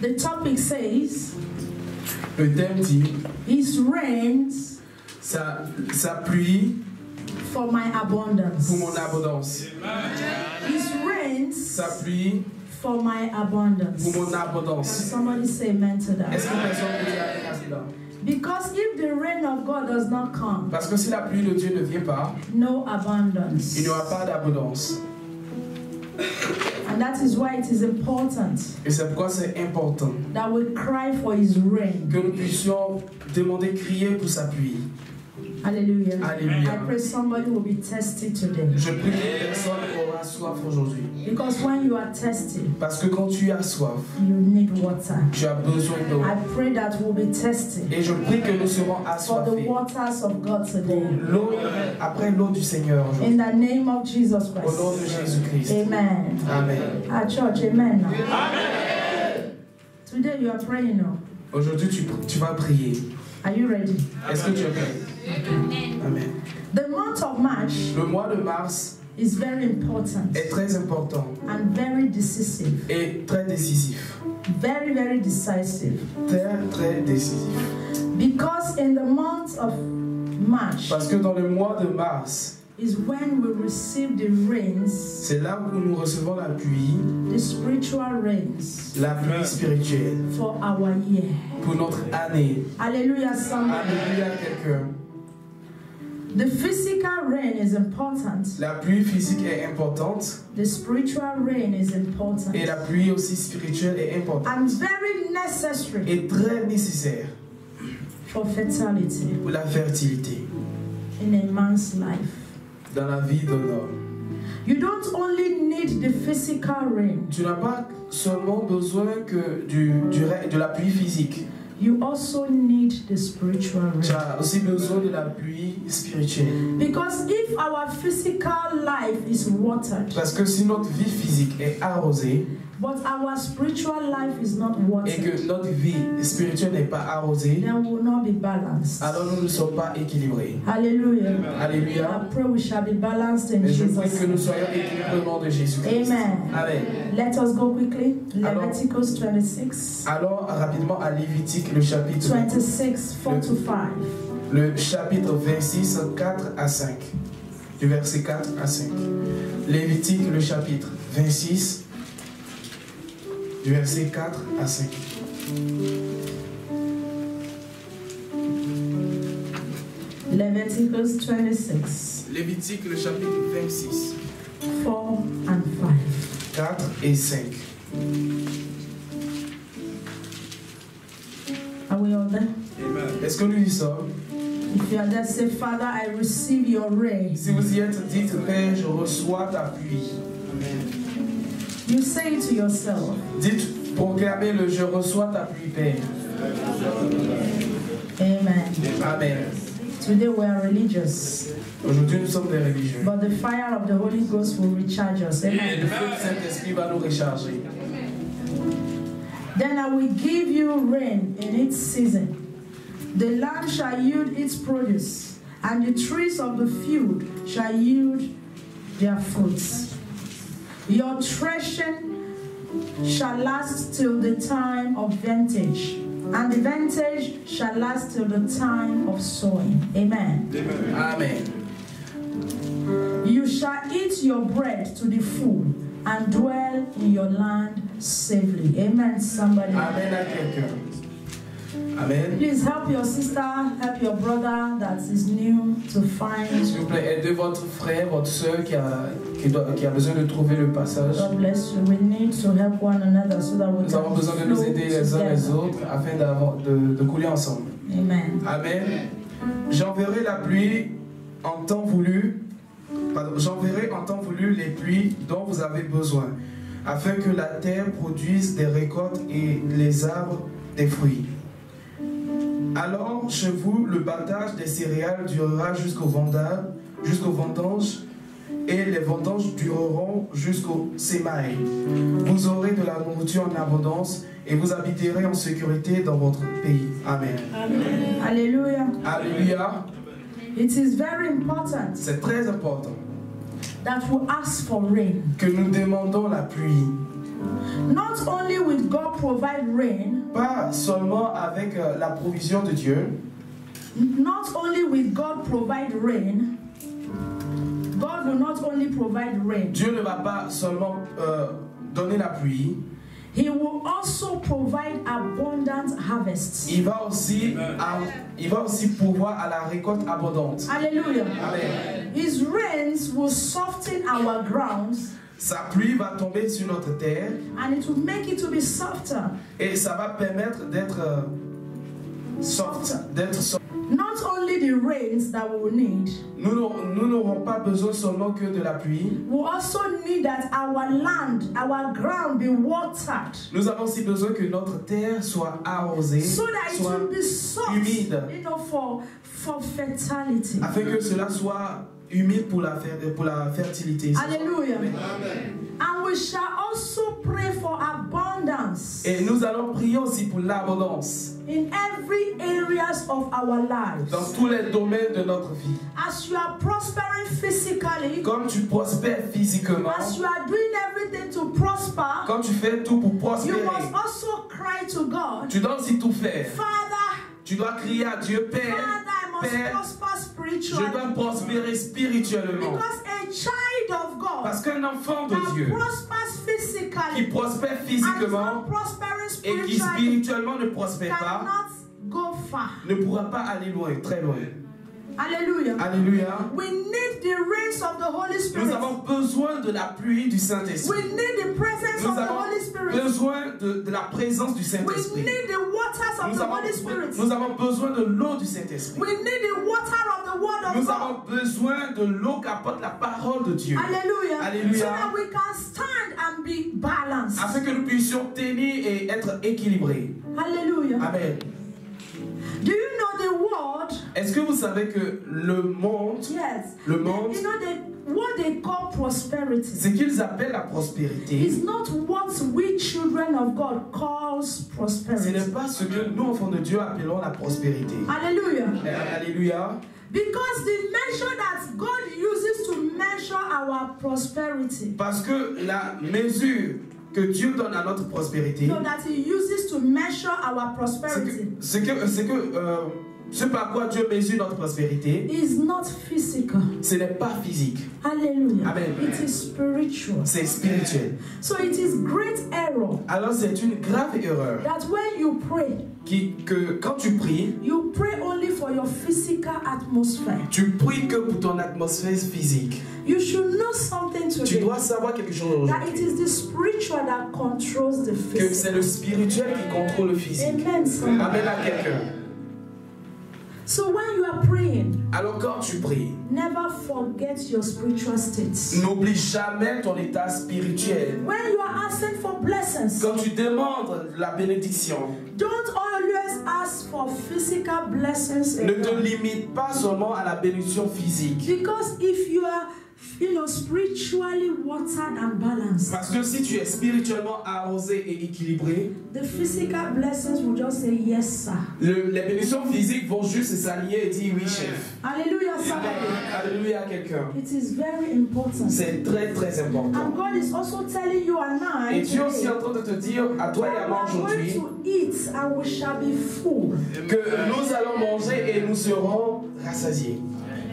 The topic says, le thème dit, His rains sa pluie for my abundance. pour mon abondance. His rains Sa pluie for my abundance. pour mon abondance. Somebody say amen to Est-ce that. que personne peut dire amen à cela? Because if the rain of God does not come, Parce que si la pluie de Dieu ne vient pas, no abundance. il n'y aura pas d'abondance. And that is why it is important Et c'est pourquoi c'est important that we cry for His rain. que nous puissions demander, crier pour sa pluie. Hallelujah. Alléluia. I pray somebody will be tested today. Je prie que personne aura soif aujourd'hui. Because when you are tested, Parce que quand tu as soif, you need water. tu as besoin d'eau. I pray that we'll be tested Et je prie que nous serons for the assoiffés. waters of God today. L'eau, après l'eau du Seigneur In aujourd'hui. the name of Jesus Au nom de Christ. Jésus-Christ. Amen. Amen. Our church, amen. Today you are praying now. Aujourd'hui, tu vas prier. Are you ready? Est-ce que tu es prêt? Amen. The month of March Le mois de mars is very important est très important and very decisive. et très décisif. Very, very decisive. Très, très décisif. Because in the month of March Parce que dans le mois de mars, is when we receive the rains, c'est là où nous recevons la pluie, the spiritual rains la pluie spirituelle for our year. pour notre année. Hallelujah, somebody. Alléluia quelqu'un. The physical rain is important. La pluie physique est importante The spiritual rain is important. et la pluie aussi spirituelle est importante And very necessary et très nécessaire for fertility pour la fertilité in a man's life. dans la vie d'un homme. You don't only need the physical rain, Tu n'as pas seulement besoin que de la pluie physique. you also need the spiritual Tu rain. as aussi besoin de la pluie spirituelle. Because if our physical life is watered, Parce que si notre vie physique est arrosée but our spiritual life is not et watered, que notre vie spirituelle n'est pas arrosée, then we will not be balanced. alors nous ne sommes pas équilibrés. Hallelujah. Alléluia. I pray we shall be balanced in Et je prie Jesus' que nous name. soyons équilibrés au nom de Jésus-Christ. Amen. Amen. Let us go quickly. Alors- Leviticus 26. Alors, rapidement à Lévitique, le chapitre 26, 4 to 5. Le chapitre 26, 4 à 5. Du verset 4 à 5. Lévitique, le chapitre 26, du verset 4 à 5. Leviticus 26, Lévitique, le chapitre 26, 4 and 5. 4 et 5. Are we all there? Est-ce que nous y sommes? If you are there, say, Father, I receive your rain. Si vous y êtes, dites, Père, je reçois ta pluie. You say it to yourself. Dites, proclamez-le, je reçois ta pluie, Père. Amen. Amen. Today we are religious, Aujourd'hui, nous sommes des religieux. but the fire of the Holy Ghost will recharge us. Et Amen. le feu du Saint-Esprit va nous recharger. Then I will give you rain in its season. The land shall yield its produce, and the trees of the field shall yield their fruits. Your threshing shall last till the time of vintage, and the vintage shall last till the time of sowing. Amen. Amen. You shall eat your bread to the full and dwell in your land safely. Amen, somebody. Amen à quelqu'un. Amen. Please help your sister, help your brother that is new to find. S'il vous plaît, aidez votre frère, votre soeur qui a besoin de trouver le passage. God bless you. We need to help one another so that we Nous avons can besoin de nous flow aider les uns les together. autres afin de couler ensemble. Amen. Amen. J'enverrai la pluie en temps voulu. J'enverrai en temps voulu les pluies dont vous avez besoin, afin que la terre produise des récoltes et les arbres des fruits. Alors, chez vous, le battage des céréales durera jusqu'au vendange, et les vendanges dureront jusqu'au sémail. Vous aurez de la nourriture en abondance et vous habiterez en sécurité dans votre pays. Amen. Amen. Hallelujah. Alléluia. It is very important C'est très important that we ask for rain. que nous demandons la pluie. Not only will God provide rain, pas seulement avec la provision de Dieu, not only will God provide rain, God will not only provide rain. Dieu ne va pas seulement donner la pluie, He will also provide abundant harvests. il va aussi pourvoir à la récolte abondante. Hallelujah. Amen. His rains will soften our grounds, Sa pluie va tomber sur notre terre and it will make it to be softer. et ça va permettre d'être soft, Not only the rains that we will need, Nous n'aurons pas besoin seulement que de la pluie. we also need that our land, our ground be watered, Nous avons aussi besoin que notre terre soit arrosée, so that it soit will be soft, humide, for fertility. afin que cela soit humide pour la fertilité. Hallelujah. And we shall also pray for abundance Et nous allons prier aussi pour l'abondance in every areas of our lives. dans tous les domaines de notre vie. As you are prospering physically, Comme tu prospères physiquement, as you are doing everything to prosper, quand tu fais tout pour you prospérer, must also cry to God, tu dois aussi tout faire. Father, Tu dois crier à Dieu, Père, I must Père, prosper je dois spiritually. prospérer spirituellement. Because a child of God Parce qu'un enfant de that Dieu prospers qui physically prospère and is physiquement not prospering et qui spiritually spirituellement ne prospère pas, cannot go far. ne pourra pas aller loin, très loin. Hallelujah. Alléluia. We need the rains of the Holy Nous Spirit. avons besoin de la pluie du We Saint-Esprit. need the presence Nous of the avons Holy Spirit. besoin de la présence du We Saint-Esprit. need the waters of the Holy Spirit. Nous avons besoin de l'eau du Saint-Esprit. We need the water of the Word of Nous God. avons besoin de l'eau qu'apporte la parole de Dieu. Hallelujah. Alléluia. So that we can stand and be balanced. Afin que nous puissions tenir et être équilibrés. Hallelujah. Amen. Do you know the world? Est-ce que vous savez que le monde, Yes. le monde, You know what they call prosperity ce qu'ils appellent la prospérité, is not what we children of God calls ce prosperity. n'est pas ce que nous, enfants de Dieu, appelons la prospérité. Hallelujah. Alléluia. Because the measure that God uses to measure our prosperity, Parce que la mesure que Dieu donne à notre prospérité, so that He uses to measure our prosperity, ce par quoi Dieu mesure notre prospérité, is not physical. ce n'est pas physique, Hallelujah. Amen. It is spiritual. c'est spirituel. So it is great error Alors c'est une grave erreur that when you pray, que quand tu pries, you pray only for your physical atmosphere. tu pries que pour ton atmosphère physique. You should know something Tu today. dois savoir quelque chose That it is the spiritual that controls the que physical. c'est le spirituel qui contrôle le physique. Amen. Somebody. Amen à quelqu'un. So when you are praying, Alors quand tu pries, never forget your spiritual states. n'oublie jamais ton état spirituel. When you are asking for blessings, Quand tu demandes la bénédiction, don't always ask for physical blessings ne te alone. limite pas seulement à la bénédiction physique. Because if you are, spiritually watered and balanced, Parce que si tu es spirituellement arrosé et équilibré, the physical blessings will just say yes, sir. les bénédictions physiques vont juste s'aligner et dire oui, chef. Hallelujah, somebody. Alléluia à quelqu'un. It is very important. C'est très très important. And God is also telling you and I Et Dieu est aussi today, en train de te dire à toi et à moi we are aujourd'hui going to eat and we shall be full. que nous allons manger et nous serons rassasiés.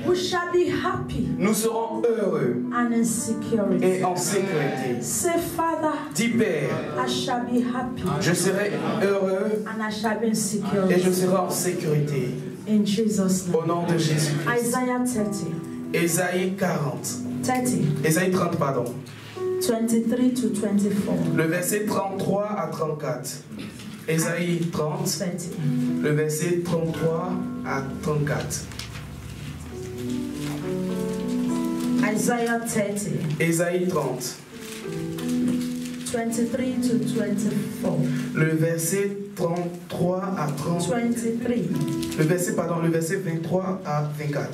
We shall be happy Nous serons heureux and in security. et en sécurité. Say, Father, Dis Père, I shall be happy je serai heureux and I shall be in et je security. serai en sécurité. In Jesus' name. Au nom de Jésus-Christ. Isaiah 30. Ésaïe 40. 30. Ésaïe 30, pardon. 23 to 24. Le verset 33 à 34. Ésaïe 30, 20. le verset 33 à 34. Isaiah 30. Ésaïe 30, 23 to 24. le verset 33 à 30. 23. Le verset 23 à 24.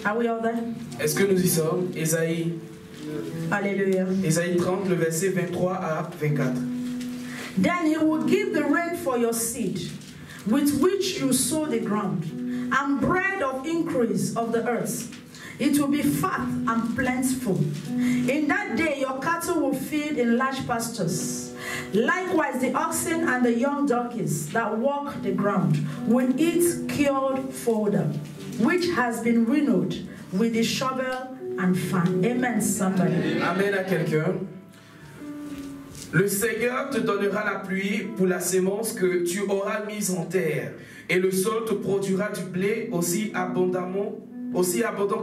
Are we all there? Est-ce que nous y sommes? Ésaïe Hallelujah. 30, le verset 23 à 24. Then he will give the rain for your seed, with which you sow the ground, and bread of increase of the earth. It will be fat and plentiful. In that day, your cattle will feed in large pastures. Likewise, the oxen and the young donkeys that walk the ground will eat cured fodder, which has been winnowed with the shovel and fan. Amen, somebody. Amen à quelqu'un. Le Seigneur te donnera la pluie pour la sémence que tu auras mise en terre, et le sol te produira du blé aussi abondant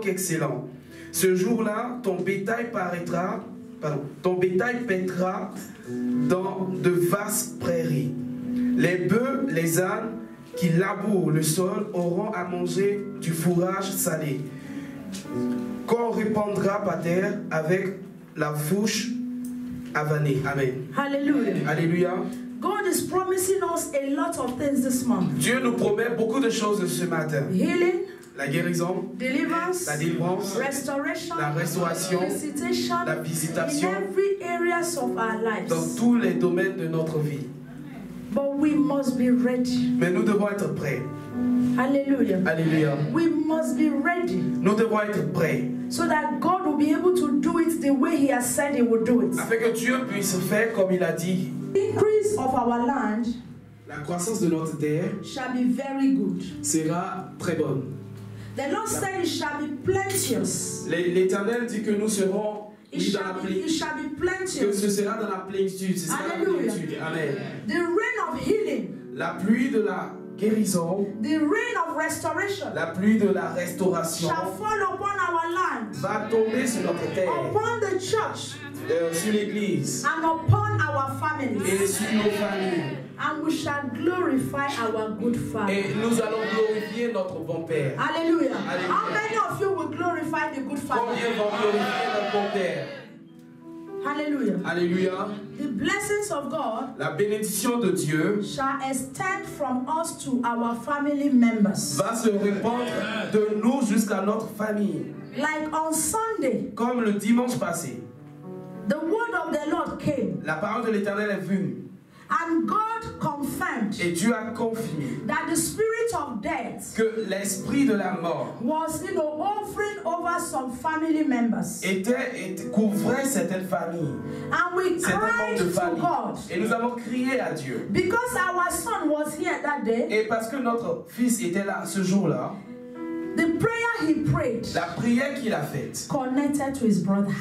qu'excellent. Ce jour-là, ton bétail paîtra dans de vastes prairies. Les bœufs, les ânes qui labourent le sol auront à manger du fourrage salé, qu'on répandra par terre avec la fourche avanée. Amen. Hallelujah. Alléluia. God is promising us a lot of things this month. Dieu nous promet beaucoup de choses ce matin. Healing, la guérison, deliverance, la délivrance, restoration, la restauration, la visitation, in every areas of our lives. Dans tous les domaines de notre vie. But we must be ready. Mais nous devons être prêts. Hallelujah. Alléluia. We must be ready. Nous devons être prêts. So that God will be able to do it the way He has said He would do it. Afin que Dieu puisse faire comme il a dit. Increase of our land, la croissance de notre terre, shall be very good. Sera très bonne. The Lord said it shall be plenteous. L'Éternel dit que nous serons mis dans la plénitude. It shall be plenteous. Que ce sera dans la plénitude. Ce sera la plénitude. Amen. The rain of healing. La pluie de la guérison. The rain of restoration. La pluie de la restauration. Shall fall upon our land. Va tomber sur notre terre. Upon the church. Sur l'église. And upon our families. Et sur nos familles. And we shall glorify our good Father. Et nous allons glorifier notre bon Père. Hallelujah. Alléluia. How many of you will glorify the good Father? Combien vont glorifier notre bon Père? Hallelujah. Alléluia. The blessings of God, la bénédiction de Dieu, shall extend from us to our family members. Va se répandre de nous jusqu'à notre famille. Like on Sunday. Comme le dimanche passé. The word of the Lord came. La parole de l'Éternel est venue. And God confirmed. Et Dieu a confirmé. That the spirit of death. Que l'esprit de la mort. Was, hovering over some family members. Couvrait certaines familles. And we cried to God. Et nous avons crié à Dieu. Because our son was here that day. Et parce que notre fils était là ce jour-là. The prayer he prayed. La prière qu'il a faite. Connected to his brother.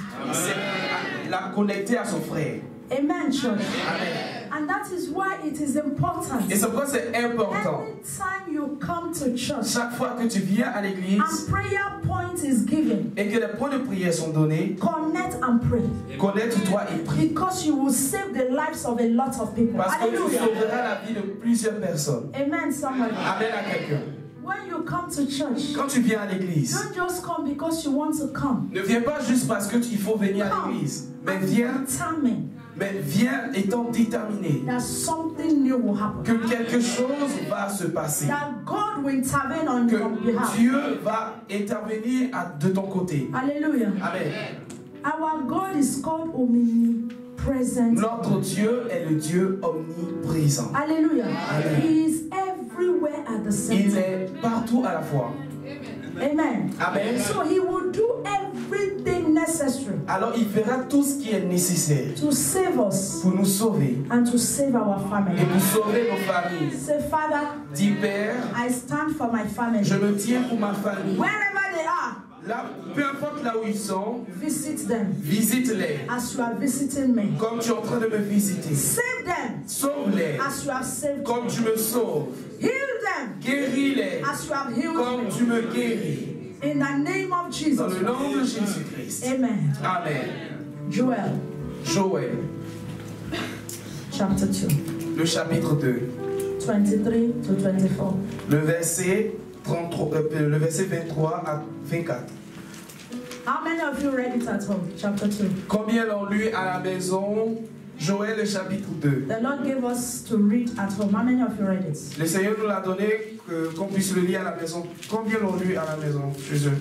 L'a connecté à son frère. Amen, church. Amen. And that is why it is important. Et c'est pourquoi c'est important. Anytime you come to church. Chaque fois que tu viens à l'église. And prayer point is given. Et que les points de prière sont donnés. Connect and pray. Connecte-toi et prie. Because you will save the lives of a lot of people. Parce que tu sauveras la vie de plusieurs personnes. Amen, somebody. Amen à quelqu'un. When you come to church, quand tu viens à l'église, don't just come because you want to come. Ne viens pas juste parce que il faut venir à l'église, mais viens étant déterminé that something new will happen. Que quelque chose va se passer. That God will intervene on your behalf. Dieu va intervenir de ton côté. Alléluia. Amen. Our God is called omnipresent. Notre Dieu est le Dieu omniprésent. Alléluia. Amen. He is everywhere at the same time. Il est partout à la fois. Amen. Amen. So he will do everything necessary. Alors il fera tout ce qui est nécessaire. To save us. Pour nous sauver. And to save our family. Et pour sauver nos familles. Say, Father. Dis Père. I stand for my family. Je me tiens pour ma famille. Wherever they are. Là, peu importe là où ils sont, visit them. Visite-les. As you are visiting me. Comme tu es en train de me visiter. Save them. Sauve-les. As you have saved comme tu me sauves. Heal them. Guéris-les. As you have healed comme me. Tu me guéris. In the name of Jesus. Dans le nom de Jésus-Christ. Amen. Amen. Joël. Chapter 2. Le chapitre 2. 23 to 24. Le verset 23 à 24. How many of you read it at home? Chapter 2. Combien l'ont lu à la maison? Joël, le chapitre 2. The Lord gave us to read at home. How many of you read it? Le Seigneur nous l'a donné qu'on puisse le lire à la maison. Combien l'ont lu à la maison chez eux?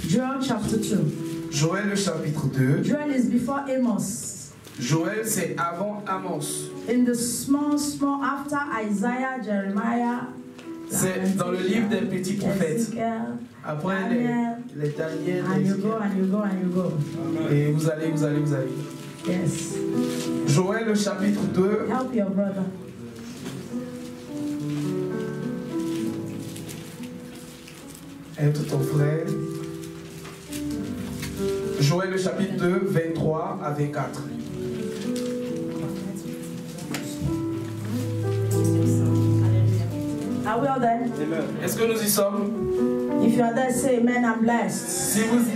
Joel chapter 2. Joël, le chapitre 2. Joel is before Amos. Joël, c'est avant Amos. In the small after Isaiah, Jeremiah, C'est dans le livre des petits prophètes. Ezekiel, Après Daniel, les Daniel, and you go, and you go, and you go. et vous allez. Yes. Joël le chapitre 2. Help your brother. Aide ton frère. Joël le chapitre 2, 23 à 24. Are we all there? Est-ce que nous y sommes? If you are there, say amen, I'm blessed.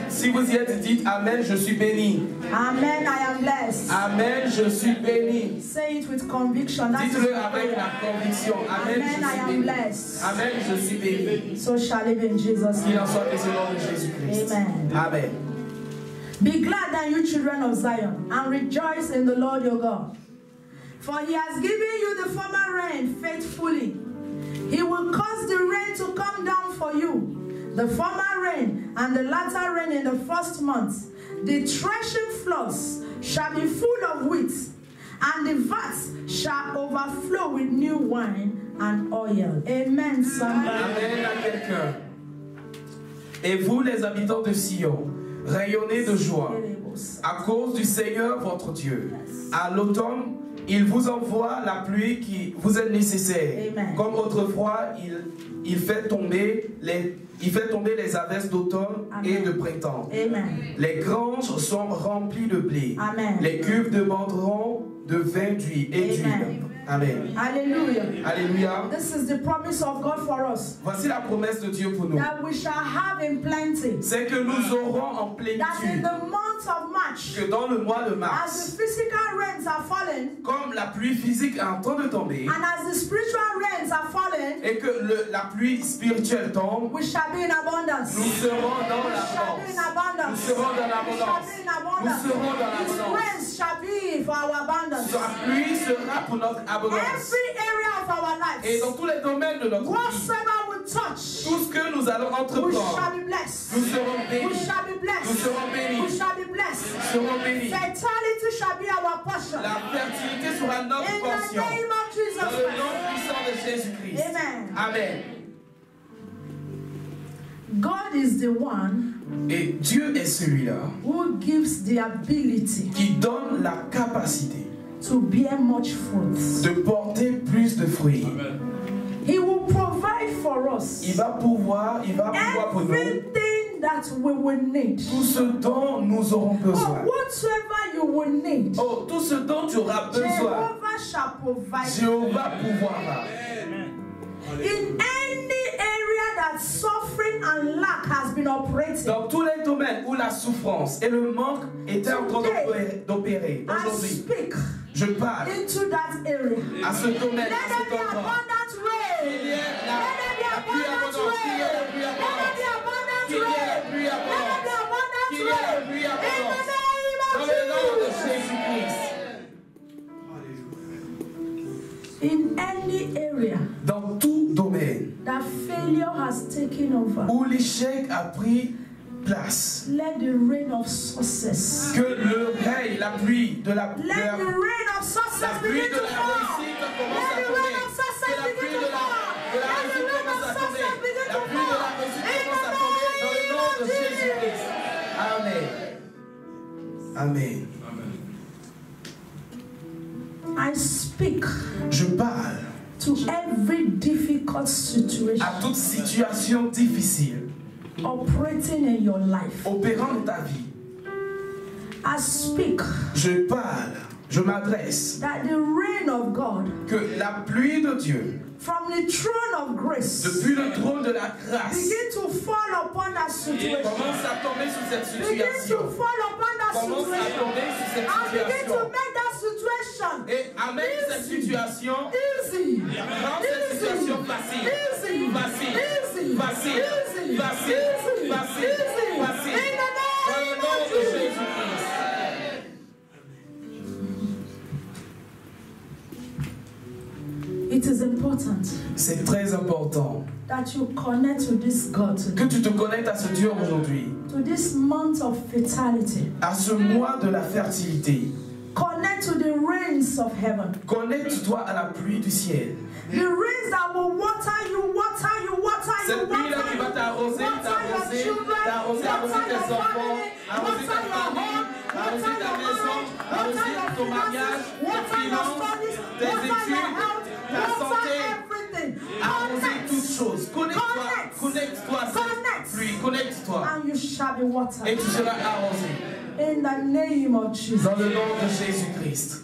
Si vous y êtes, dites Amen, je suis béni. Amen, I am blessed. Amen, je suis béni. Say it with conviction. That is Dites-le the avec prayer. la conviction. Amen, Amen, I je suis am béni. blessed. Amen, je suis béni. So shall it be in Jesus' Qu'il en name. soit ainsi au nom de Jésus-Christ. Amen. Amen. Be glad then, you children of Zion, and rejoice in the Lord your God. For he has given you the former rain faithfully. He will cause the rain to come down for you, the former rain and the latter rain in the first month. The threshing floors shall be full of wheat, and the vats shall overflow with new wine and oil. Amen, somebody. Amen à quelqu'un. Et vous, les habitants de Sion, rayonnez de joie à cause du Seigneur votre Dieu. À l'automne, il vous envoie la pluie qui vous est nécessaire. Amen. Comme autrefois, il fait tomber les averses d'automne et de printemps. Amen. Les granges sont remplies de blé. Amen. Les cuves demanderont de vin d'huile et d'huile. Amen. Hallelujah. Alléluia. This is the promise of God for us. Voici la promesse de Dieu pour nous. That we shall have in plenty. C'est que nous aurons en That in plénitude the month of March, que dans le mois de as mars, the physical rains are falling, comme la pluie physique est en train de tomber and as the spiritual rains are falling, et que la pluie spirituelle tombe, we shall be in abundance. nous serons dans We shall be in l'abondance. Nous abundance. serons dans We shall l'abondance. be in Nous abundance. serons dans His l'abondance. rains shall be for our abundance. La pluie sera pour notre abondance. Every area of our Et lives, dans tous les domaines de notre vie, whatsoever we touch, tout ce que nous allons we shall entreprendre, be blessed. nous serons We bénis. shall be Nous blessed. serons We bénis. shall be blessed. Nous serons bénis. Fertility shall be our portion. La fertilité sera notre In the portion. name of Dans Jesus le nom Christ. puissant de Jésus-Christ. Amen. Amen. God is the one Et Dieu est celui-là who gives the ability qui donne la capacité to bear much fruit. de porter plus de fruits. He will provide for us Il va pouvoir pour nous everything that we will need. tout ce dont nous aurons Or besoin. whatsoever you will need, Oh, tout ce dont tu auras besoin, Jehovah shall provide. Jéhovah pourvoira. In any area that suffering and lack has been operating, Dans tous les domaines où la souffrance et le manque étaient en train d'opérer, I aujourd'hui, speak je parle into that area. à ce domaine, Let à there cet be endroit. abundant rain. Qu'il y ait Let there be la pluie abundant abondante, qu'il y ait la rain. pluie Let there be abondante, abundant qu'il y ait la rain. pluie Let there abondante, be abundant qu'il y ait la rain. pluie In the abondante. name Dans le nom de of Jesus. Jésus-Christ. In any area Dans tout domaine that failure has taken over, où l'échec a pris place, let the rain of success. que le règne, la pluie de la Let the rain of success la pluie begin de to la fall. réussite commence Let à the tomber. rain of Que success la pluie begin de to la fall. réussite Let the rain commence of à tomber. success begin La to pluie de la fall. réussite In commence à the tomber dans le nom de name of Jésus-Christ. Amen. Amen. I speak Je parle to every difficult situation à toute situation difficile operating in your life. opérant dans ta vie. I speak Je parle, je m'adresse that the rain of God que la pluie de Dieu from the throne of grace depuis le trône de la grâce begin to fall upon that situation. commence à tomber sur cette Begin to situation. fall upon that Commence à situation. tomber sur cette And begin to situation. make that situation Et amène cette situation, easy. rends cette situation facile. Easy. Facile. Easy. Facile. Easy. Facile. Easy. Facile. Easy. Facile. In the Dans le name nom of de Jesus. Jésus-Christ. It is important C'est très important that you connect to this God que today, tu te connectes à ce Dieu aujourd'hui, to this month of fatality. à ce mois de la fertilité. Connect to the rains of heaven. Connecte-toi à la pluie du ciel. The rains that will water you, water you, water you, Cette pluie-là qui va t'arroser, t'arroser tes enfants, arroser ta famille, arroser ta maison, arroser ton mariage, tes finances, tes études, ta santé, arroser toutes choses. Connecte-toi à cette pluie, connecte-toi. And you shall be watered. Et tu seras arrosé. In the name of Jesus. Dans le nom de Jésus-Christ.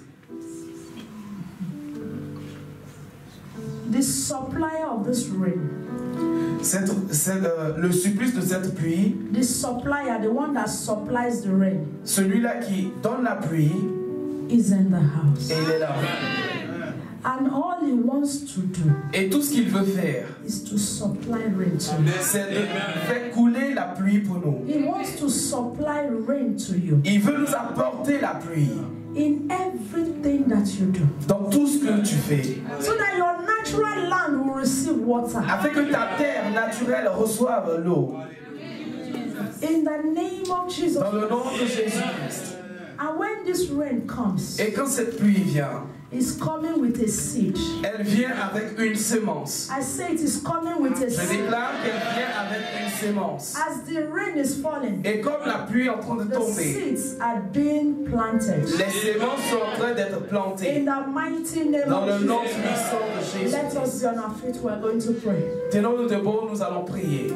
The supplier of this rain. Le supplice de cette pluie. The supplier, the one that supplies the rain. Celui-là qui donne la pluie. Is in the house. Et il est là. And all he wants to do. Et tout ce qu'il veut faire. Is to supply rain to you. C'est de faire couler la pluie pour nous. He wants to supply rain to you. Il veut nous apporter la pluie. In everything that you do. Dans tout ce que tu fais. So that your natural land will receive water. Afin que ta terre naturelle reçoive l'eau. In the name of Jesus. Dans le nom de Jésus-Christ. And when this rain comes. Et quand cette pluie vient. It's coming with a seed. Elle vient avec une semence. I say it is coming with a seed. Je déclare qu'elle vient avec une semence. As the rain is falling, et comme la pluie est en train de tomber, the seeds are being planted. Les semences sont en train d'être plantées. In the mighty name dans le nom of Jesus. puissant de Jésus. Let us be on our feet. We are going to pray. Tenons-nous debout, nous allons prier.